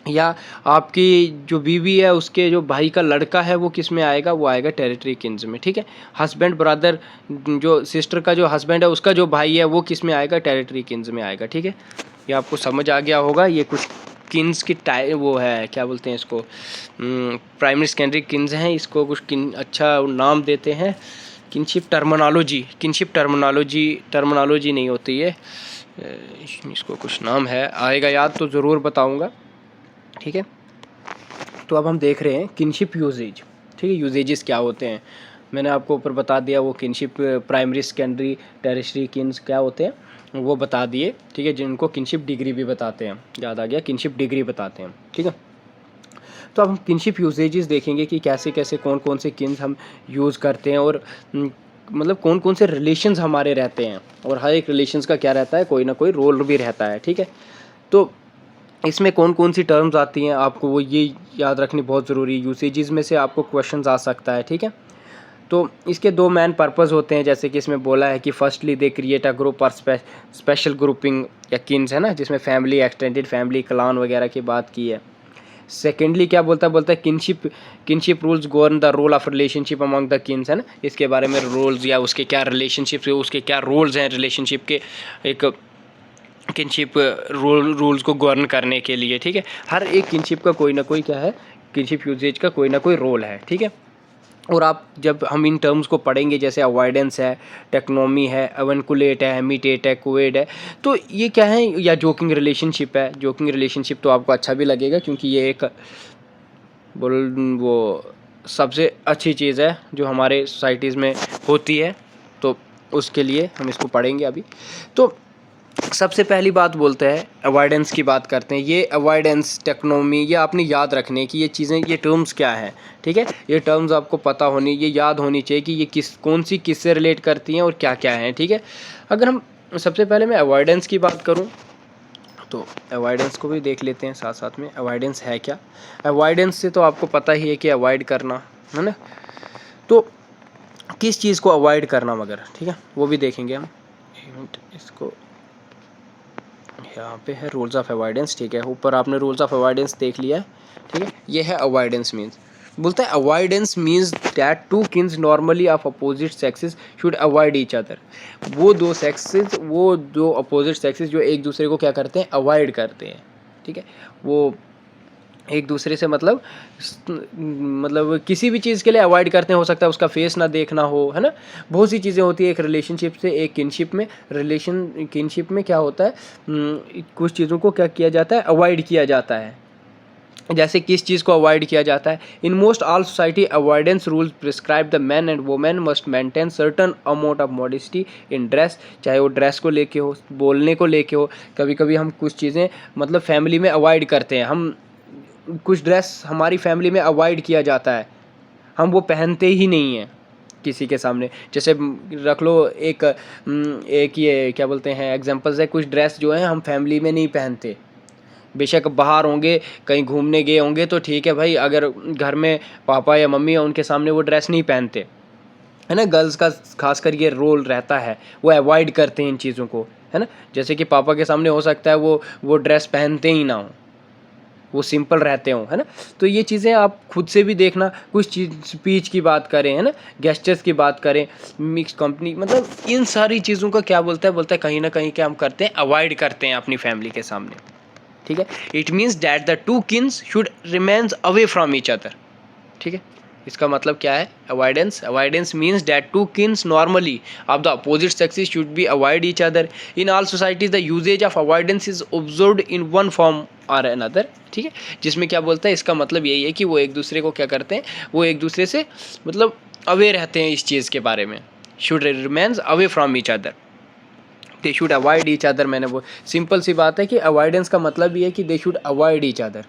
या आपकी जो बीवी है उसके जो भाई का लड़का है वो किस में आएगा, वो आएगा टेरिटरी किन्स में, ठीक है। हस्बैंड ब्रदर, जो सिस्टर का जो हस्बैंड है उसका जो भाई है वो किस में आएगा, टेरिटरी किन्स में आएगा, ठीक है। ये आपको समझ आ गया होगा। ये कुछ किन्स की वो है, क्या बोलते हैं इसको, प्राइमरी सेकेंडरी किन्स हैं, इसको कुछ अच्छा नाम देते हैं, किनशिप टर्मिनोलॉजी, टर्मिनोलॉजी नहीं होती है, इसको कुछ नाम है, आएगा याद तो ज़रूर बताऊंगा, ठीक है। तो अब हम देख रहे हैं किनशिप यूजेज, ठीक है, यूजेजेस क्या होते हैं। मैंने आपको ऊपर बता दिया वो kinship, primary, secondary, territory Keynes क्या होते हैं वो बता दिए, ठीक है, जिनको किनशिप डिग्री भी बताते हैं, याद आ गया, किनशिप डिग्री बताते हैं, ठीक है। तो अब हम किनशिप यूजेजेस देखेंगे कि कैसे कैसे कौन कौन से किन्स हम यूज़ करते हैं, और मतलब कौन कौन से रिलेशंस हमारे रहते हैं, और हर एक रिलेशंस का क्या रहता है, कोई ना कोई रोल भी रहता है, ठीक है। तो इसमें कौन कौन सी टर्म्स आती हैं आपको वो ये याद रखनी बहुत ज़रूरी है। यूसेजेस में से आपको क्वेश्चंस आ सकता है, ठीक है। तो इसके 2 मेन पर्पस होते हैं, जैसे कि इसमें बोला है कि firstly they create a group और स्पेशल ग्रुपिंग या किन्स, है ना, जिसमें फैमिली, एक्सटेंडेड फैमिली, क्लान वगैरह की बात की है। सेकेंडली क्या बोलता है kinship rules govern the role of relationship among the kins, है ना, इसके बारे में रूल्स या उसके क्या रिलेशनशिप, उसके क्या रोल्स हैं रिलेशनशिप के, एक किनशिप रूल्स को गवर्न करने के लिए, ठीक है। हर एक किनशिप का कोई ना कोई क्या है, किनशिप यूजेज का कोई ना कोई रोल है, ठीक है। और आप जब हम इन टर्म्स को पढ़ेंगे, जैसे अवॉइडेंस है, टेक्नोमी है, अवनकुलेट है, हेमिटेट है, कोएड है, तो ये क्या है, या जोकिंग रिलेशनशिप है। जोकिंग रिलेशनशिप तो आपको अच्छा भी लगेगा क्योंकि ये एक वो सबसे अच्छी चीज़ है जो हमारे सोसाइटीज़ में होती है, तो उसके लिए हम इसको पढ़ेंगे अभी। तो सबसे पहली बात बोलते हैं, अवॉइडेंस की बात करते हैं। ये अवॉइडेंस, टेक्नोमी, ये आपने याद रखने की ये चीज़ें, ये टर्म्स क्या हैं, ठीक है। ये टर्म्स आपको पता होनी, ये याद होनी चाहिए कि ये कौन सी किससे रिलेट करती हैं और क्या क्या हैं, ठीक है। अगर हम सबसे पहले मैं अवॉइडेंस की बात करूं तो अवॉइडेंस को भी देख लेते हैं साथ साथ में। अवॉइडेंस है क्या? अवॉइडेंस से तो आपको पता ही है कि अवॉइड करना है ना, तो किस चीज़ को अवॉइड करना वगैरह, ठीक है, वो भी देखेंगे हम। इसको यहाँ पे है रूल्स ऑफ अवॉइडेंस, ठीक है। ऊपर आपने रूल्स ऑफ अवॉइडेंस देख लिया है, ठीक है। ये है अवॉइडेंस मीन्स, बोलता है avoidance means that two kins normally of opposite sexes should avoid each other. वो दो सेक्सेस, वो जो अपोजिट सेक्सेस जो एक दूसरे को क्या करते हैं, अवॉइड करते हैं, ठीक है। वो एक दूसरे से मतलब किसी भी चीज़ के लिए अवॉइड करते हैं। हो सकता है उसका फेस ना देखना हो, है ना, बहुत सी चीज़ें होती है एक रिलेशनशिप से एक किनशिप में। किनशिप में क्या होता है, कुछ चीज़ों को क्या किया जाता है, अवॉइड किया जाता है। जैसे किस चीज़ को अवॉइड किया जाता है, in most all society avoidance rules prescribe the man and women must maintain certain amount of modesty in dress, चाहे वो ड्रेस को लेके हो, बोलने को लेके हो। कभी कभी हम कुछ चीज़ें मतलब फैमिली में अवॉइड करते हैं, हम कुछ ड्रेस हमारी फैमिली में अवॉइड किया जाता है, हम वो पहनते ही नहीं हैं किसी के सामने। जैसे रख लो एक ये क्या बोलते हैं, एग्जांपल्स है, कुछ ड्रेस जो है हम फैमिली में नहीं पहनते। बेशक बाहर होंगे, कहीं घूमने गए होंगे तो ठीक है भाई, अगर घर में पापा या मम्मी है उनके सामने वो ड्रेस नहीं पहनते, है ना। गर्ल्स का खासकर ये रोल रहता है, वो अवॉइड करते हैं इन चीज़ों को, है ना। जैसे कि पापा के सामने हो सकता है वो ड्रेस पहनते ही ना हो, वो सिंपल रहते हो, है ना। तो ये चीज़ें आप खुद से भी देखना। कुछ चीज़ स्पीच की बात करें, है ना, गेस्चर्स की बात करें, मिक्स कंपनी, मतलब इन सारी चीज़ों का क्या बोलता है कहीं ना कहीं क्या हम करते हैं, अवॉइड करते हैं अपनी फैमिली के सामने, ठीक है। It means that the two kins should remains away from each other, ठीक है। इसका मतलब क्या है, avoidance means that two kins normally of the opposite sexes should be avoid each other. In all societies the usages of avoidance is observed in one form or another, ठीक है। जिसमें क्या बोलता है, इसका मतलब यही है कि वो एक दूसरे को क्या करते हैं, वो एक दूसरे से मतलब अवे रहते हैं इस चीज़ के बारे में। Should remains away from each other, they should avoid each other. मैंने वो सिंपल सी बात है कि अवॉइडेंस का मतलब ये है कि they should avoid each other.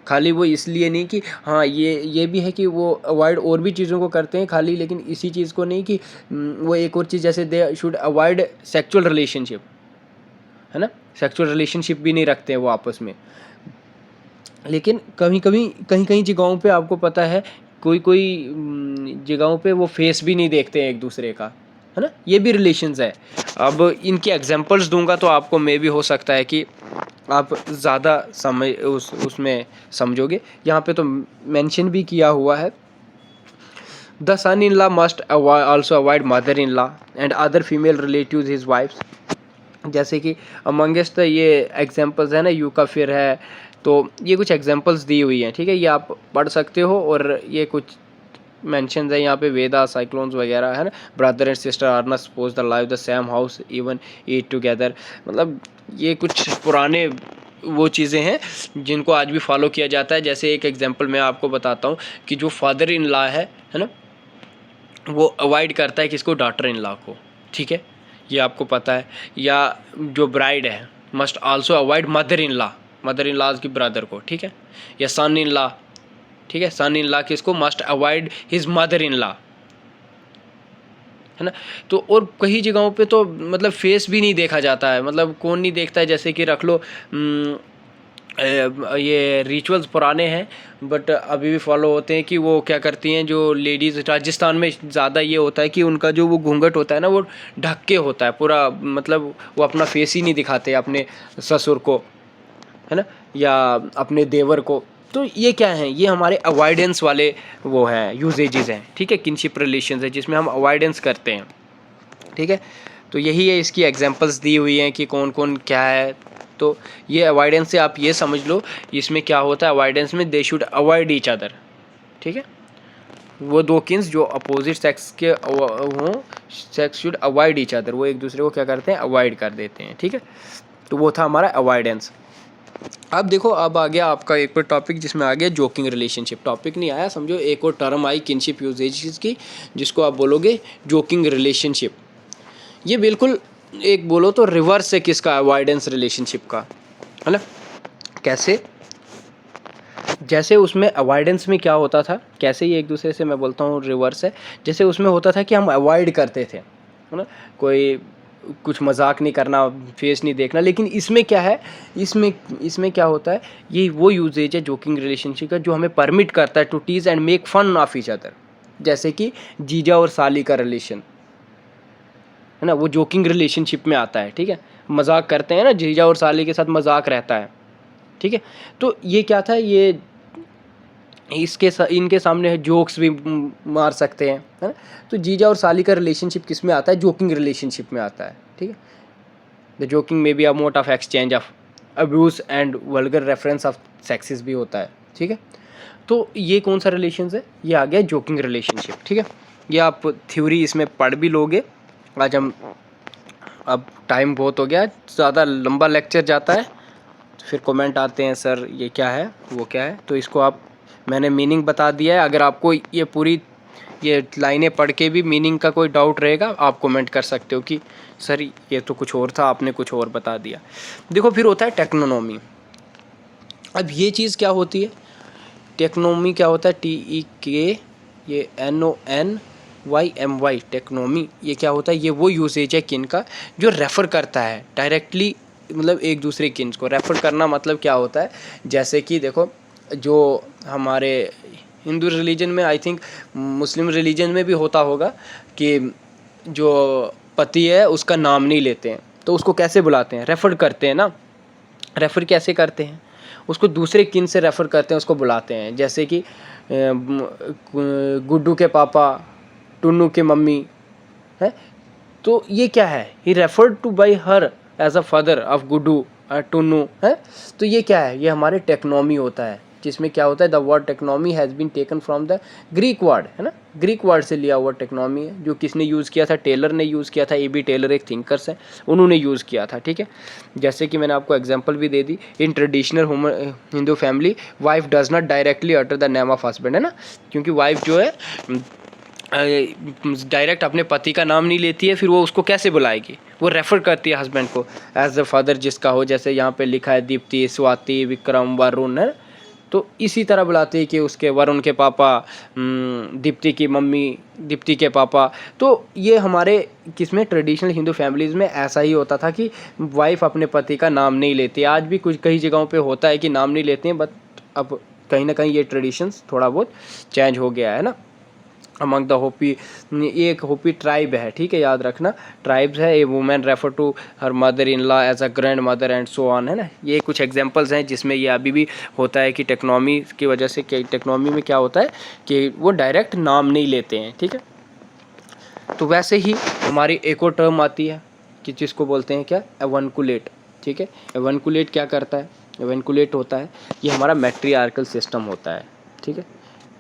खाली वो इसलिए नहीं कि हाँ ये भी है कि वो अवॉइड और भी चीज़ों को करते हैं खाली, लेकिन इसी चीज़ को नहीं कि वो एक और चीज़, जैसे they should avoid sexual relationship, है ना, सेक्सुअल रिलेशनशिप भी नहीं रखते हैं वो आपस में। लेकिन कहीं जगहों पे आपको पता है, कोई जगहों पे वो फेस भी नहीं देखते हैं एक दूसरे का, है ना, ये भी रिलेशंस है। अब इनके एग्जांपल्स दूंगा तो आपको मे भी हो सकता है कि आप ज़्यादा समझ उसमें समझोगे। यहाँ पे तो मेंशन भी किया हुआ है, the son in law must also avoid mother in law and other female relatives his wife's. जैसे कि अमंगेस्ट ये एग्जांपल्स है ना, यूकाफिर है, तो ये कुछ एग्जांपल्स दी हुई हैं, ठीक है, ये आप पढ़ सकते हो। और ये कुछ मेंशंस है यहाँ पे, वेदा, साइक्लोन्स वगैरह, है ना। Brother and sister are not suppose the live the same house even eat together. मतलब ये कुछ पुराने वो चीज़ें हैं जिनको आज भी फॉलो किया जाता है। जैसे एक एग्जांपल मैं आपको बताता हूँ कि जो फादर इन लॉ है ना, वो अवॉइड करता है किसको, डॉटर इन लॉ को, ठीक है, ये आपको पता है। या जो ब्राइड है must also avoid mother in law की ब्रदर को, ठीक है। या सन इन लॉ, ठीक है, सन इन लॉ किसको, must avoid his mother in law, है ना। तो और कई जगहों पे तो मतलब फेस भी नहीं देखा जाता है, मतलब कौन नहीं देखता है। जैसे कि रख लो ये रिचुअल्स पुराने हैं बट अभी भी फॉलो होते हैं कि वो क्या करती हैं, जो लेडीज़ राजस्थान में ज़्यादा ये होता है कि उनका जो वो घूंघट होता है ना, वो ढक के होता है पूरा, मतलब वो अपना फेस ही नहीं दिखाते अपने ससुर को, है ना, या अपने देवर को। तो ये क्या है, ये हमारे अवॉइडेंस वाले वो हैं, यूजेजेस हैं, ठीक है, किनशिप रिलेशंस है जिसमें हम अवॉइडेंस करते हैं, ठीक है। तो यही है, इसकी एग्जांपल्स दी हुई हैं कि कौन कौन क्या है। तो ये अवॉइडेंस से आप ये समझ लो, इसमें क्या होता है अवॉइडेंस में, they should avoid each other, ठीक है। वो दो किन्स जो अपोजिट सेक्स के हों, sex should avoid each other, वो एक दूसरे को क्या करते हैं, अवॉइड कर देते हैं, ठीक है। तो वो था हमारा अवॉइडेंस। अब देखो, अब आ गया आपका एक और टॉपिक जिसमें आ गया जोकिंग रिलेशनशिप। टॉपिक नहीं आया, समझो एक और टर्म आई किनशिप यूजेज की, जिसको आप बोलोगे जोकिंग रिलेशनशिप। ये बिल्कुल एक बोलो तो रिवर्स है किसका, अवॉइडेंस रिलेशनशिप का, है ना। कैसे, जैसे उसमें अवॉइडेंस में क्या होता था, कैसे ये एक दूसरे से मैं बोलता हूँ रिवर्स है। जैसे उसमें होता था कि हम अवॉइड करते थे, है ना, कोई कुछ मजाक नहीं करना, फेस नहीं देखना। लेकिन इसमें क्या है, इसमें क्या होता है, ये वो यूजेज है जोकिंग रिलेशनशिप का जो हमें परमिट करता है to tease and make fun of each other. जैसे कि जीजा और साली का रिलेशन, है ना, वो जोकिंग रिलेशनशिप में आता है, ठीक है। मजाक करते हैं ना, जीजा और साली के साथ मजाक रहता है, ठीक है। तो ये क्या था, ये इनके सामने जोक्स भी मार सकते हैं, है ना। तो जीजा और साली का रिलेशनशिप किस में आता है, जोकिंग रिलेशनशिप में आता है, ठीक है। द जोकिंग में be a mode of exchange of abuse and vulgar reference of sexes भी होता है, ठीक है। तो ये कौन सा रिलेशन है, ये आ गया जोकिंग रिलेशनशिप, ठीक है। ये आप थ्योरी इसमें पढ़ भी लोगे। आज हम, अब टाइम बहुत हो गया, ज़्यादा लंबा लेक्चर जाता है तो फिर कमेंट आते हैं सर ये क्या है वो क्या है। तो इसको आप, मैंने मीनिंग बता दिया है। अगर आपको ये पूरी ये लाइनें पढ़ के भी मीनिंग का कोई डाउट रहेगा, आप कमेंट कर सकते हो कि सर ये तो कुछ और था, आपने कुछ और बता दिया। देखो, फिर होता है टेक्नोनॉमी। अब ये चीज़ क्या होती है, टेक्नोमी क्या होता है, TEK, ये NONYMY, टेक्नोमी। ये क्या होता है, ये वो यूसेज है किन का जो रेफ़र करता है डायरेक्टली, मतलब एक दूसरे किन्स को रेफ़र करना। मतलब क्या होता है, जैसे कि देखो, जो हमारे हिंदू रिलीजन में, आई थिंक मुस्लिम रिलीजन में भी होता होगा कि जो पति है उसका नाम नहीं लेते हैं, तो उसको कैसे बुलाते हैं, रेफ़र करते हैं ना। रेफ़र कैसे करते हैं, उसको दूसरे किन से रेफ़र करते हैं, उसको बुलाते हैं। जैसे कि गुड्डू के पापा, टुन्नू के मम्मी, है। तो ये क्या है, he referred to by her as a father of Guddu Tunnu, है। तो ये क्या है, ये हमारे टेक्नोमी होता है, जिसमें क्या होता है, the word teknonymy has been taken from the Greek word, है ना। ग्रीक वर्ड से लिया हुआ टेक्नोमी है, जो किसने यूज़ किया था, टेलर ने यूज़ किया था। AB टेलर एक थिंकर्स हैं, उन्होंने यूज़ किया था, ठीक है। जैसे कि मैंने आपको एग्जांपल भी दे दी, in traditional Hindu family wife does not directly utter the name of husband, है ना। क्योंकि वाइफ जो है डायरेक्ट अपने पति का नाम नहीं लेती है, फिर वो उसको कैसे बुलाएगी, वो रेफ़र करती है हस्बैंड को एज द फादर जिसका हो। जैसे यहाँ पे लिखा है दीप्ति, स्वाति, विक्रम, वरुण, है। तो इसी तरह बुलाते हैं कि उसके वरुण के पापा, दीप्ति की मम्मी, दीप्ति के पापा। तो ये हमारे किसमें, ट्रेडिशनल हिंदू फैमिलीज़ में ऐसा ही होता था कि वाइफ अपने पति का नाम नहीं लेती। आज भी कुछ कई जगहों पे होता है कि नाम नहीं लेते हैं, बट अब कहीं ना कहीं ये ट्रेडिशंस थोड़ा बहुत चेंज हो गया है ना। अमंग द होपी, ये एक होपी ट्राइब है, ठीक है, याद रखना। ट्राइब्स है, a women refer to her mother in law as a grandmother and so on, है ना। ये कुछ एग्जांपल्स हैं जिसमें ये अभी भी होता है कि टेक्नोमी की वजह से, टेक्नोमी में क्या होता है कि वो डायरेक्ट नाम नहीं लेते हैं, ठीक है। तो वैसे ही हमारी एक और टर्म आती है कि जिसको बोलते हैं क्या, एवनकुलेट, ठीक है। एवनकुलेट क्या करता है, एवनकुलेट होता है, ये हमारा मैट्रियार्कल सिस्टम होता है, ठीक है।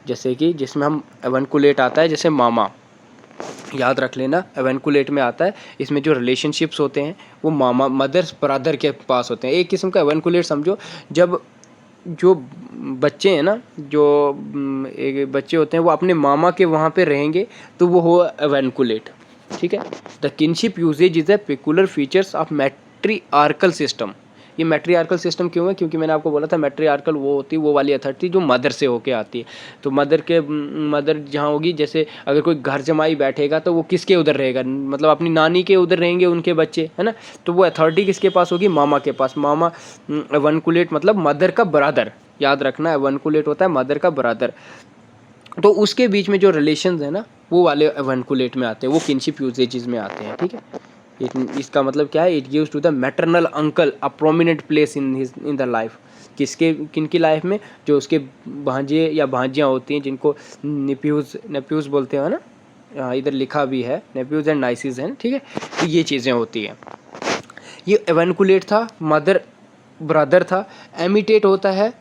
जैसे कि जिसमें हम एवनकुलेट आता है, जैसे मामा, याद रख लेना, एवनकुलेट में आता है। इसमें जो रिलेशनशिप्स होते हैं वो मामा, मदर ब्रदर के पास होते हैं। एक किस्म का एवनकुलेट समझो, जब जो बच्चे हैं ना, जो एक बच्चे होते हैं वो अपने मामा के वहाँ पे रहेंगे, तो वो हो एवनकुलेट, ठीक है। The kinship usages is a peculiar features of matriarchal system. ये मैट्रियार्कल सिस्टम क्यों है, क्योंकि मैंने आपको बोला था मैट्रियार्कल वो होती है, वो वाली अथॉरिटी जो मदर से होके आती है। तो मदर जहाँ होगी, जैसे अगर कोई घर जमाई बैठेगा तो वो किसके उधर रहेगा, मतलब अपनी नानी के उधर रहेंगे उनके बच्चे, है ना। तो वो अथॉरिटी किसके पास होगी, मामा के पास। मामा एवनकुलेट मतलब मदर का ब्रदर, याद रखना, एवनकुलेट होता है मदर का ब्रदर। तो उसके बीच में जो रिलेशंस है ना, वो वाले एवनकुलेट में आते हैं, वो किनशिप यूजेजेस में आते हैं, ठीक है। इसका मतलब क्या है, it gives to the maternal uncle a prominent place in the life. किसके, किनकी लाइफ में, जो उसके भांजे या भांजियाँ होती हैं, जिनको नेफ्यूज़ बोलते हैं ना, इधर लिखा भी है नेफ्यूज एंड नाइसेस हैं, ठीक है। तो ये चीज़ें होती हैं। ये एवेंकुलेट था, मदर ब्रदर था। एमिटेट होता है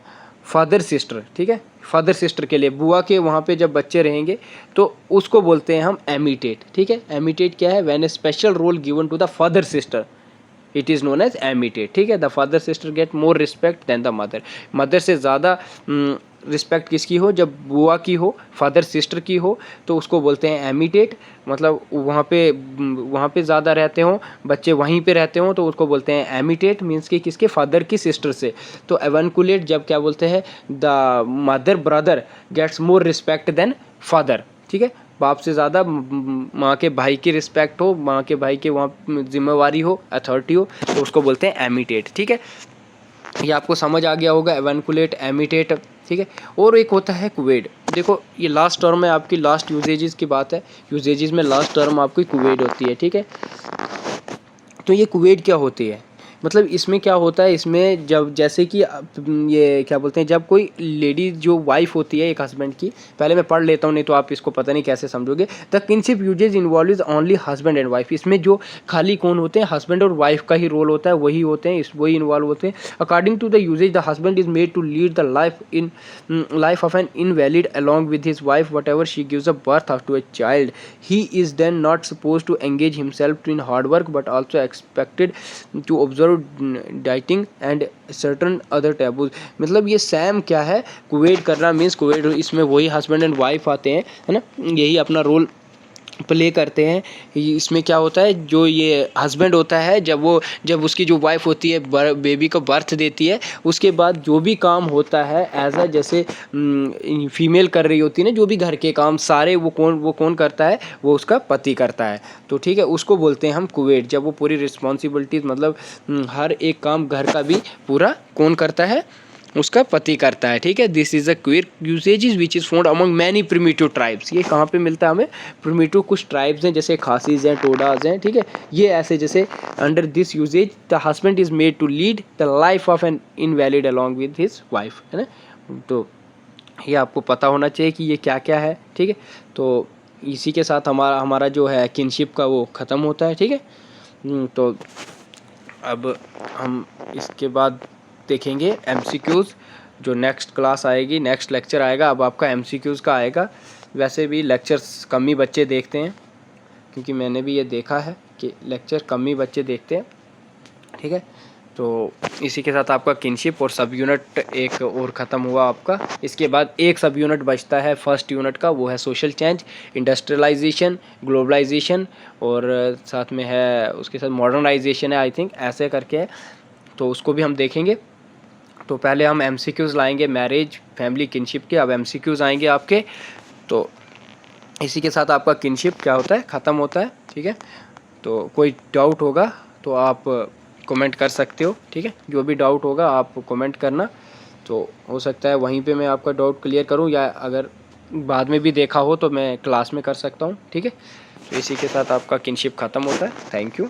फादर सिस्टर, ठीक है। फादर सिस्टर के लिए बुआ के वहाँ पे जब बच्चे रहेंगे तो उसको बोलते हैं हम एमिटेट, ठीक है। एमिटेट क्या है? When a special role given to the father sister it is known as amitate, ठीक है। The father sister get more respect than the mother. Mother से ज़्यादा रिस्पेक्ट किसकी हो? जब बुआ की हो, फादर सिस्टर की हो, तो उसको बोलते हैं एमिटेट। मतलब वहाँ पे ज़्यादा रहते हों बच्चे, वहीं पे रहते हों, तो उसको बोलते हैं एमिटेट। मीन्स कि किसके? फादर की सिस्टर से। तो एवेंकुलेट जब क्या बोलते हैं? The mother brother gets more respect than father, ठीक है। बाप से ज़्यादा माँ के भाई की रिस्पेक्ट हो, माँ के भाई के वहाँ जिम्मेवारी हो, अथॉरिटी हो, तो उसको बोलते हैं एमिटेट, ठीक है। ये आपको समझ आ गया होगा, एवेंकुलेट, एमिटेट, ठीक है। और एक होता है कुवेड। देखो ये लास्ट टर्म है आपकी, लास्ट यूजेजेस की बात है। यूजेजेस में लास्ट टर्म आपकी कुवेड होती है, ठीक है। तो ये कुवेड क्या होती है? मतलब इसमें क्या होता है? इसमें जब जैसे कि ये क्या बोलते हैं, जब कोई लेडी जो वाइफ होती है एक हस्बैंड की, पहले मैं पढ़ लेता हूँ नहीं तो आप इसको पता नहीं कैसे समझोगे। The kinship usages involve is only husband and wife. इसमें जो खाली कौन होते हैं? हस्बैंड और वाइफ का ही रोल होता है, वही होते हैं, वही इन्वॉल्व होते हैं। According to the usages the husband is made to lead the life of an invalid along with his wife whatever she gives a birth to a child. He is then not suppose to engage himself in hard work but also expected to observe dieting and certain other taboos. मतलब ये Sam क्या है? कुवेड करना means कुवेड, इसमें वही husband and wife आते हैं, है ना, यही अपना रोल प्ले करते हैं। इसमें क्या होता है? जो ये हस्बैंड होता है, जब उसकी जो वाइफ होती है बेबी को बर्थ देती है, उसके बाद जो भी काम होता है एज अ, जैसे फीमेल कर रही होती है ना, जो भी घर के काम सारे, वो कौन करता है? वो उसका पति करता है। तो ठीक है, उसको बोलते हैं हम कुवेड। जब वो पूरी रिस्पॉन्सिबिलिटीज, मतलब हर एक काम घर का भी पूरा कौन करता है? उसका पति करता है, ठीक है। This is a क्वेर usage which is found among many primitive tribes. ये कहाँ पे मिलता है हमें? प्रिमिटिव कुछ ट्राइब्स हैं, जैसे खासीज हैं, टोडाज हैं, ठीक है। ये ऐसे, जैसे under this usage the husband is made to lead the life of an invalid along with his wife, है ना। तो ये आपको पता होना चाहिए कि ये क्या क्या है, ठीक है। तो इसी के साथ हमारा जो है किनशिप का वो ख़त्म होता है, ठीक है। तो अब हम इसके बाद देखेंगे एमसीक्यूज़। जो नेक्स्ट क्लास आएगी, नेक्स्ट लेक्चर आएगा, अब आपका एमसीक्यूज़ का आएगा। वैसे भी लेक्चर्स कम ही बच्चे देखते हैं, क्योंकि मैंने भी ये देखा है कि लेक्चर कम ही बच्चे देखते हैं, ठीक है। तो इसी के साथ आपका किनशिप और सब यूनिट एक और ख़त्म हुआ आपका। इसके बाद एक सब यूनिट बचता है फर्स्ट यूनिट का, वो है सोशल चेंज, इंडस्ट्रियलाइजेशन, ग्लोबलाइजेशन, और साथ में है उसके साथ मॉडर्नाइजेशन है, आई थिंक ऐसे करके है। तो उसको भी हम देखेंगे। तो पहले हम एमसीक्यूज़ लाएंगे मैरिज, फैमिली, किनशिप के। अब एमसीक्यूज़ आएंगे आपके। तो इसी के साथ आपका किनशिप क्या होता है? ख़त्म होता है, ठीक है। तो कोई डाउट होगा तो आप कमेंट कर सकते हो, ठीक है। जो भी डाउट होगा आप कमेंट करना, तो हो सकता है वहीं पे मैं आपका डाउट क्लियर करूं, या अगर बाद में भी देखा हो तो मैं क्लास में कर सकता हूं, ठीक है। तो इसी के साथ आपका किनशिप ख़त्म होता है। Thank you.